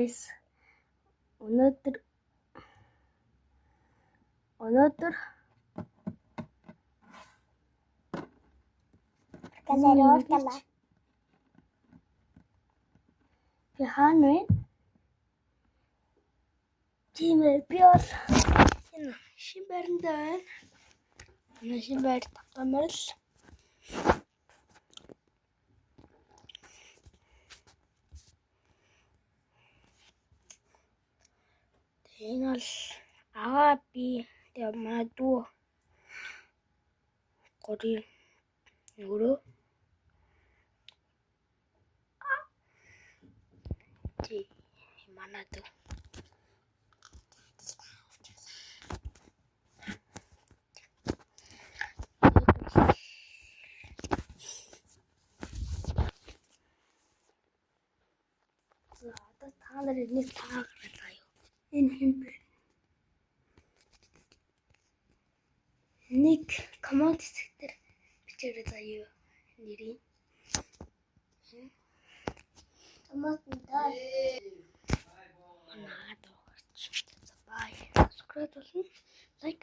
guys. Өнөөдөр Казарортала. Яханы тийм би бол энэ шинбэрэнд байна. Энэ шинбэр татамал. Энэ бол би ямадуу гори нөгөө манадуу одоо та нарыг нэг таагараа юу. Энэ хэм бэ? Нэг коммент хэсгээр бичээрэй заяа нэрийг. Томаттай. Манадуу. Бай. Subscribe болон лайк